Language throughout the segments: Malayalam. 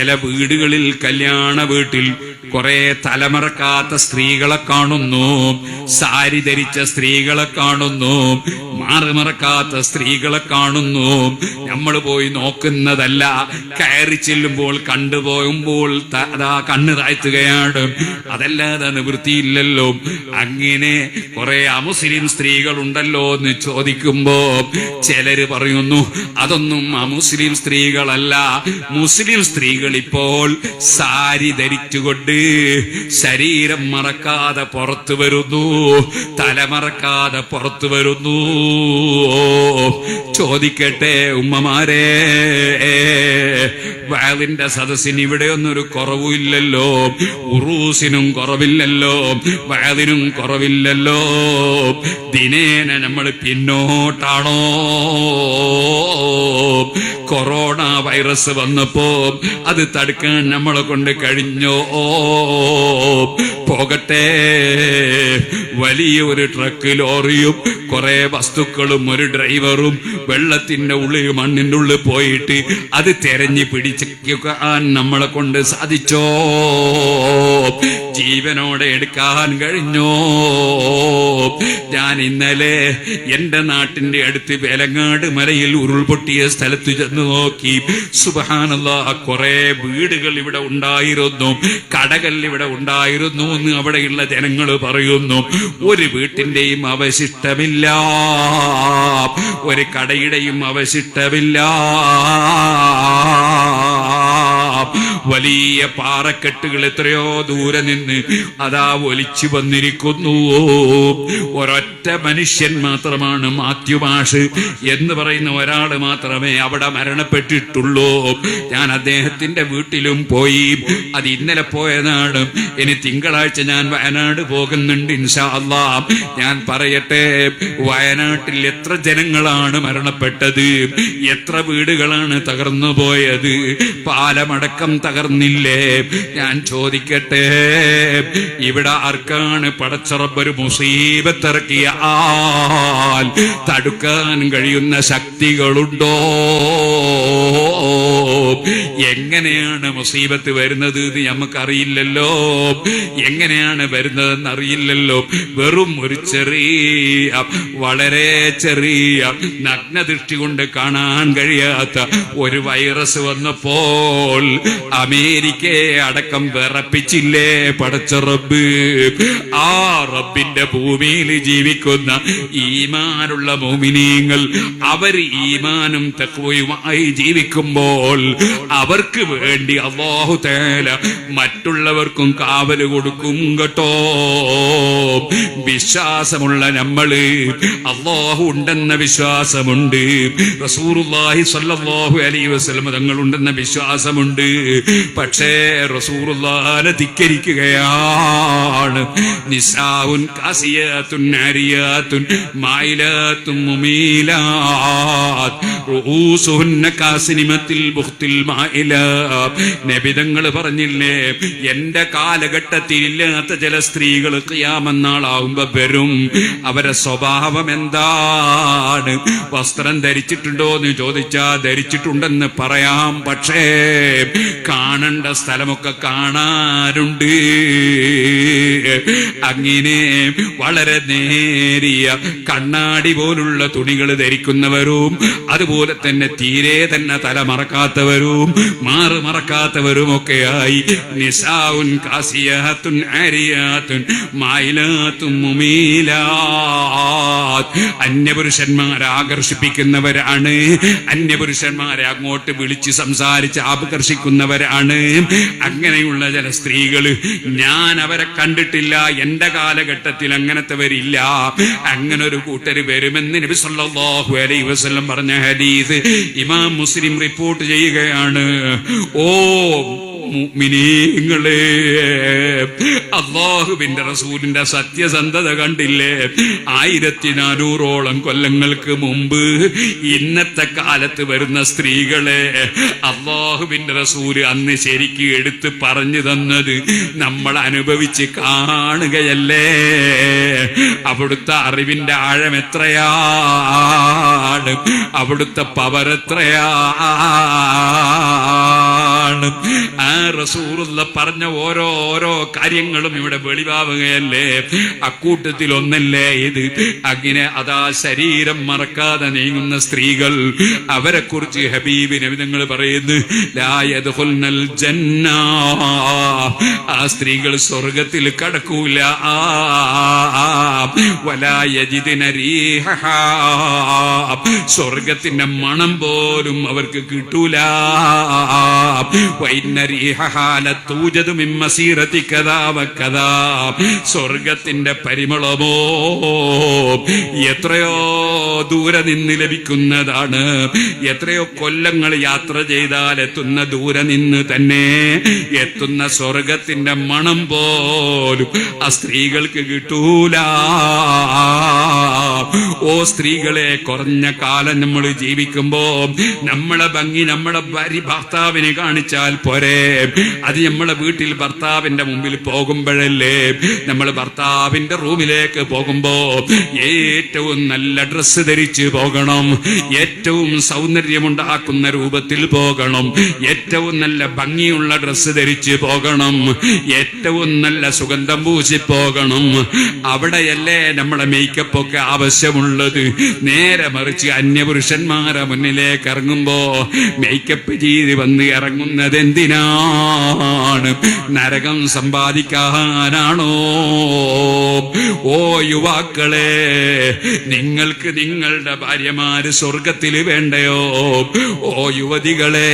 ചില വീടുകളിൽ, കല്യാണ വീട്ടിൽ കുറെ തലമറക്കാത്ത സ്ത്രീകളെ കാണുന്നു, സാരി ധരിച്ച സ്ത്രീകളെ കാണുന്നു, മാറുമറക്കാത്ത സ്ത്രീകളെ കാണുന്നു. നമ്മൾ പോയി നോക്കുന്നതല്ല, കയറി ചെല്ലുമ്പോൾ കണ്ടുപോകുമ്പോൾ കണ്ണ് താഴ്ത്തുകയാണ്. അതല്ലാതെ നിവൃത്തിയില്ലല്ലോ. അങ്ങനെ കുറെ അമുസ്ലിം സ്ത്രീകളുണ്ടല്ലോ എന്ന് ചോദിക്കുമ്പോ ചിലര് പറയുന്നു അതൊന്നും അമുസ്ലിം സ്ത്രീകളല്ല. മുസ്ലിം സ്ത്രീകൾ ഇപ്പോൾ സാരി ധരിച്ചുകൊണ്ട് ശരീരം മറക്കാതെ പുറത്തു വരുന്നു, തലമറക്കാതെ പുറത്തു വരുന്നു. ചോദിക്കട്ടെ ഉമ്മമാരെ, വഅലിന്റെ സദസ്സിന് ഇവിടെയൊന്നൊരു കുറവില്ലല്ലോ, ഉറൂസിനും കുറവില്ലല്ലോ, വഅലിനും കുറവില്ലല്ലോ. ദിനേന നമ്മൾ പിന്നോട്ടാണോ? കൊറോണ വൈറസ് വന്നപ്പോ അത് തടുക്കാൻ നമ്മളെ കൊണ്ട് കഴിഞ്ഞോ? പോകട്ടെ, വലിയ ഒരു ട്രക്ക് ലോറിയും കുറെ വസ്തുക്കളും ഒരു ഡ്രൈവറും വെള്ളത്തിന്റെ ഉള്ളിൽ, മണ്ണിന്റെ ഉള്ളിൽ പോയിട്ട് അത് തെരഞ്ഞു പിടിക്കാൻ നമ്മളെ കൊണ്ട് സാധിച്ചോ? ജീവനോടെ എടുക്കാൻ കഴിഞ്ഞോ? ഞാൻ ഇന്നലെ എന്റെ നാട്ടിന്റെ അടുത്ത് വേലങ്ങാട് മലയിൽ ഉരുൾപൊട്ടിയ സ്ഥലത്ത് ചെന്ന് നോക്കി. സുബ്ഹാനല്ലാഹ്, കുറെ വീടുകൾ ഇവിടെ ഉണ്ടായിരുന്നു, കടകൾ ഇവിടെ ഉണ്ടായിരുന്നു എന്ന് അവിടെയുള്ള ജനങ്ങൾ പറയുന്നു. ഒരു വീട്ടിന്റെയും അവശിഷ്ടമില്ല, ഒരു കടയുടെയും അവശിഷ്ടമില്ല. വലിയ പാറക്കെട്ടുകൾ എത്രയോ ദൂരെ നിന്ന് അതാ ഒലിച്ചു വന്നിരിക്കുന്നു. ഒരൊറ്റ മനുഷ്യൻ മാത്രമാണ്, മാത്യു മാഷ് എന്ന് പറയുന്ന ഒരാൾ മാത്രമേ അവിടെ മരണപ്പെട്ടിട്ടുള്ളൂ. ഞാൻ അദ്ദേഹത്തിന്റെ വീട്ടിലും പോയി. അത് ഇന്നലെ പോയതാണ്. ഇനി തിങ്കളാഴ്ച ഞാൻ വയനാട് പോകുന്നുണ്ട് ഇൻഷാ അല്ലാഹ്. ഞാൻ പറയട്ടെ, വയനാട്ടിൽ എത്ര ജനങ്ങളാണ് മരണപ്പെട്ടത്, എത്ര വീടുകളാണ് തകർന്നു പോയത്, പാലമടക്കം തകർന്നില്ലേ? ഞാൻ ചോദിക്കട്ടെ, ഇവിടെ ആർക്കാണ് പടച്ച റബ്ബ് ഒരു മുസീബത്ത് ഇറക്കിയ ആൽ തടുക്കാൻ കഴിയുന്ന ശക്തികളുണ്ടോ? എങ്ങനെയാണ് മുസീബത്ത് വരുന്നത് എന്ന് നമുക്കറിയില്ലല്ലോ, എങ്ങനെയാണ് വരുന്നതെന്ന് അറിയില്ലല്ലോ. വെറും ഒരു ചെറിയ, വളരെ ചെറിയ, നഗ്നദൃഷ്ടി കൊണ്ട് കാണാൻ കഴിയാത്ത ഒരു വൈറസ് വന്നപ്പോൾ അമേരിക്കയെ അടക്കം വിറപ്പിച്ചില്ലേ പടച്ച റബ്ബ്? ആ റബ്ബിന്റെ ഭൂമിയിൽ ജീവിക്കുന്ന ഈമാനുള്ള മുഅ്മിനീങ്ങൾ, അവർ ഈമാനും തഖ്വയുമായി ജീവിക്കുമ്പോൾ അവർക്ക് വേണ്ടി അല്ലാഹു തആല മറ്റുള്ളവർക്കും കാവല് കൊടുക്കും കേട്ടോ. വിശ്വാസമുള്ള നമ്മള്, അല്ലാഹു ഉണ്ടെന്ന വിശ്വാസമുണ്ട്, റസൂലുള്ളാഹി സ്വല്ലല്ലാഹു അലൈഹി വസല്ലം തങ്ങളുണ്ടെന്ന വിശ്വാസമുണ്ട്. പക്ഷേ റസൂലുള്ളാഹിനെ ധിക്കരിക്കുകയാണ്. നിസാഉൻ കാസിയാത്തുൻ നാരിയാത്തുൻ മായിലാത്തുൻ മുമീലാത്ത് റൂസുഹുന്ന കാസിനിമത്തിൽ ബുഖ്തിൽ മായിലാ. നബിതങ്ങൾ പറഞ്ഞില്ലേ, എന്റെ കാലഘട്ടത്തിൽ ഇല്ലാത്ത ചില സ്ത്രീകൾ ഖിയാമത്ത് നാളാവുമ്പോ വരും. അവരെ സ്വഭാവം എന്താണ്? വസ്ത്രം ധരിച്ചിട്ടുണ്ടോ എന്ന് ചോദിച്ചാ ധരിച്ചിട്ടുണ്ടെന്ന് പറയാം, പക്ഷേ കാണേണ്ട സ്ഥലമൊക്കെ കാണാറുണ്ട്. അങ്ങനെ വളരെ നേരിയ കണ്ണാടി പോലുള്ള തുണികൾ ധരിക്കുന്നവരും, അതുപോലെ തന്നെ തീരെ തന്നെ തല മറക്കാത്തവരും മാറ് മറക്കാത്തവരും ഒക്കെയായി നിസാഉൻ കാസിയാത്തുൻ ആരിയാത്തുൻ മായിലാത്തുൻ മുമീലാത്ത്. അന്യപുരുഷന്മാരെ ആകർഷിപ്പിക്കുന്നവരാണ്, അന്യപുരുഷന്മാരെ അങ്ങോട്ട് വിളിച്ച് സംസാരിച്ച് ആകർഷിക്കുന്നവരാണ്. അങ്ങനെയുള്ള ചില സ്ത്രീകൾ, ഞാൻ അവരെ കണ്ടിട്ടില്ല, എന്റെ കാലഘട്ടത്തിൽ അങ്ങനത്തെവരില്ല. അങ്ങനെ ഒരു കൂട്ടര് വരുമെന്ന് നബി സല്ലല്ലാഹു അലൈഹി വസല്ലം പറഞ്ഞ ഹദീസ് ഇമാം മുസ്ലിം റിപ്പോർട്ട് ചെയ്യുകയാണ്. ഓ മുഅ്മിനീങ്ങളെ, അല്ലാഹുവിന്റെ റസൂലിന്റെ സത്യസന്ധത കണ്ടില്ലേ? 1400ഓളം കൊല്ലങ്ങൾക്ക് മുമ്പ് ഇന്നത്തെ കാലത്ത് വരുന്ന സ്ത്രീകളെ അല്ലാഹുവിന്റെ റസൂല് അന്ന് ശരിക്ക് എടുത്ത് പറഞ്ഞു തന്നത് നമ്മൾ അനുഭവിച്ച് കാണുകയല്ലേ. അവിടുത്തെ അറിവിന്റെ ആഴം എത്രയാണ്, അവിടുത്തെ പവർ എത്രയാണ്. എന്തിനാണ്? ആ റസൂലുള്ള പറഞ്ഞ ഓരോ കാര്യങ്ങളും ഇവിടെ വെളിവാവുകയല്ലേ? അക്കൂട്ടത്തിൽ ഒന്നല്ലേ ഇത്? അങ്ങനെ അതാ ശരീരം മറക്കാതെ നീങ്ങുന്ന സ്ത്രീകൾ, അവരെ കുറിച്ച് ഹബീബ് നബി തങ്ങൾ പറയുന്നു, ലാ യദ്ഖുൽനൽ ജന്ന, ആ സ്ത്രീകൾ സ്വർഗത്തിൽ കടക്കൂല. വലാ യജിദ്ന റീഹഹാ, സ്വർഗത്തിന്റെ മണം പോലും അവർക്ക് കിട്ടൂല. വഇന്ന റീഹഹാ ലതൂജദു മിൻ മസീറതി കദാ വകദാ, സ്വർഗത്തിന്റെ പരിമളമോ എത്രയോ ദൂരെ നിന്ന് ലഭിക്കുന്നതാണ്. എത്രയോ കൊല്ലങ്ങൾ യാത്ര ചെയ്താൽ എത്തുന്ന ദൂരെ നിന്ന് തന്നെ എത്തുന്ന സ്വർഗത്തിന്റെ മണം പോലും ആ സ്ത്രീകൾക്ക് കിട്ടൂല. ഓ സ്ത്രീകളെ, കുറഞ്ഞ കാലം നമ്മൾ ജീവിക്കുമ്പോ നമ്മളെ ഭംഗി നമ്മളെ ഭർത്താവിനെ കാണിച്ചാൽ പോരെ? അത് നമ്മളെ വീട്ടിൽ ഭർത്താവിന്റെ മുമ്പിൽ പോകുമ്പോഴല്ലേ? നമ്മൾ ഭർത്താവിന്റെ റൂമിലേക്ക് പോകുമ്പോ ഏറ്റവും നല്ല ഡ്രസ്സ് ധരിച്ച് പോകണം, ഏറ്റവും സൗന്ദര്യമുണ്ടാക്കുന്ന രൂപത്തിൽ പോകണം, ഏറ്റവും നല്ല ഭംഗിയുള്ള ഡ്രസ്സ് ധരിച്ച് പോകണം, ഏറ്റവും നല്ല സുഗന്ധം പൂശി പോകണം. അവിടെയല്ലേ നമ്മളെ മേക്കപ്പ് ഒക്കെ ആവശ്യമുള്ളത്. നേരെ മറിച്ച് അന്യപുരുഷന്മാരെ മുന്നിലേക്ക് ഇറങ്ങുമ്പോ മേക്കപ്പ് ചെയ്ത് വന്ന് ഇറങ്ങുന്നത് എന്തിനാണ്? നരകം സമ്പാദിക്കാനാണോ? ഓ യുവാക്കളെ, നിങ്ങൾക്ക് നിങ്ങളുടെ ഭാര്യമാര് സ്വർഗത്തിൽ വേണ്ടയോ? ഓ യുവതികളെ,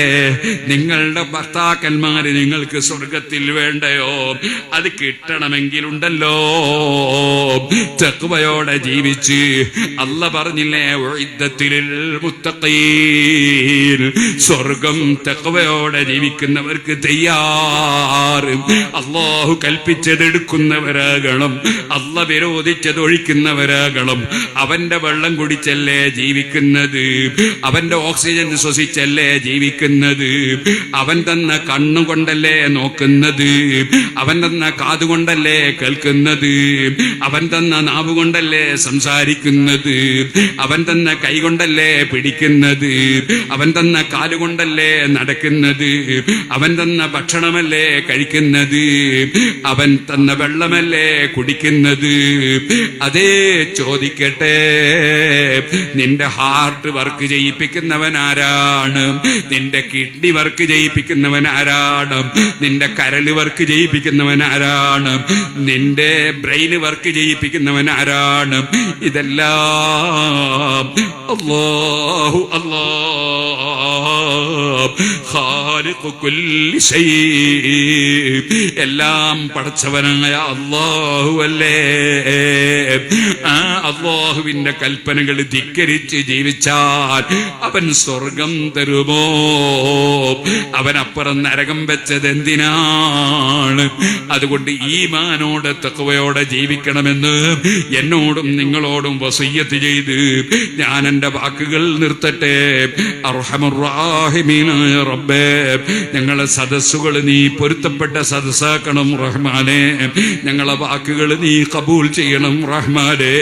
നിങ്ങളുടെ ഭർത്താക്കന്മാര് നിങ്ങൾക്ക് സ്വർഗത്തിൽ വേണ്ടയോ? അത് കിട്ടണമെങ്കിലുണ്ടല്ലോ തഖ്വയോടെ ജീവിച്ച്, അല്ല പറഞ്ഞില്ലേ, ഉഇദ്ദത്തിൽ മുത്തഖീൻ, സ്വർഗം തഖ്വയോടെ ജീവിക്കുന്നവർക്ക് തയ്യാർ. അല്ലാഹു കൽപ്പിച്ചതെടുക്കുന്നവരാകണം, അല്ല വിരോധിച്ചത് ഒഴിക്കുന്നവരാകണം. അവന്റെ വെള്ളം കുടിച്ചല്ലേ ജീവിക്കുന്നത്, അവന്റെ ഓക്സിജൻ ശ്വസിച്ചല്ലേ ജീവിക്കുന്നത്, അവൻ തന്ന കണ്ണുകൊണ്ടല്ലേ നോക്കുന്നത്, അവൻ തന്ന കാതുകൊണ്ടല്ലേ കേൾക്കുന്നത്, അവൻ തന്ന നാവ് കൊണ്ടല്ലേ സംസാരിക്കുന്നത്, അവൻ തന്ന കൈ കൊണ്ടല്ലേ പിടിക്കുന്നത്, അവൻ തന്ന കാലുകൊണ്ടല്ലേ നടക്കുന്നത്, അവൻ തന്ന ഭക്ഷണമല്ലേ കഴിക്കുന്നത്, അവൻ തന്ന വെള്ളമല്ലേ കുടിക്കുന്നത്. അതേ ചോദിക്കട്ടെ, നിന്റെ ഹാർട്ട് വർക്ക് ചെയ്യിപ്പിക്കുന്നവൻ ആരാണ്? നിന്റെ കിഡ്നി വർക്ക് ചെയ്യിപ്പിക്കുന്നവൻ ആരാണ്? നിന്റെ കരള് വർക്ക് ചെയ്യിപ്പിക്കുന്നവൻ ആരാണ്? നിന്റെ ബ്രെയിൻ വർക്ക് ചെയ്യിപ്പിക്കുന്നവൻ ആരാണ്? ഇതെല്ലാം അല്ലാഹു ഖാലിഖു കുല്ലി ശൈ, എല്ലാം പടച്ചവനായ അല്ലാഹു അല്ലേ? ആ അല്ലാഹുവിന്റെ കൽപ്പനകൾ ധിക്കരിച്ച് ജീവിച്ചാൽ അവൻ സ്വർഗം തരുമോ? അവനപ്പുറം നരകം വെച്ചത് എന്തിനാണ്? അതുകൊണ്ട് ഈമാനോടെ തഖ്വയോടെ ജീവിക്കണമെന്ന് എന്നോടും നിങ്ങളോടും വസിയ്യത്ത് ചെയ്ത് ഞാൻ എന്റെ വാക്കുകൾ നിർത്തട്ടെ. അർഹമർ റഹീമീനായ റബ്ബേ, ഞങ്ങളെ സദസ്സുകൾ നീ പൊരുത്തപ്പെട്ട സദസ്സാക്കണം റഹ്മാനേ. ഞങ്ങളെ വാക്കുകൾ നീ കബൂൽ ചെയ്യണം റഹ്മാനേ.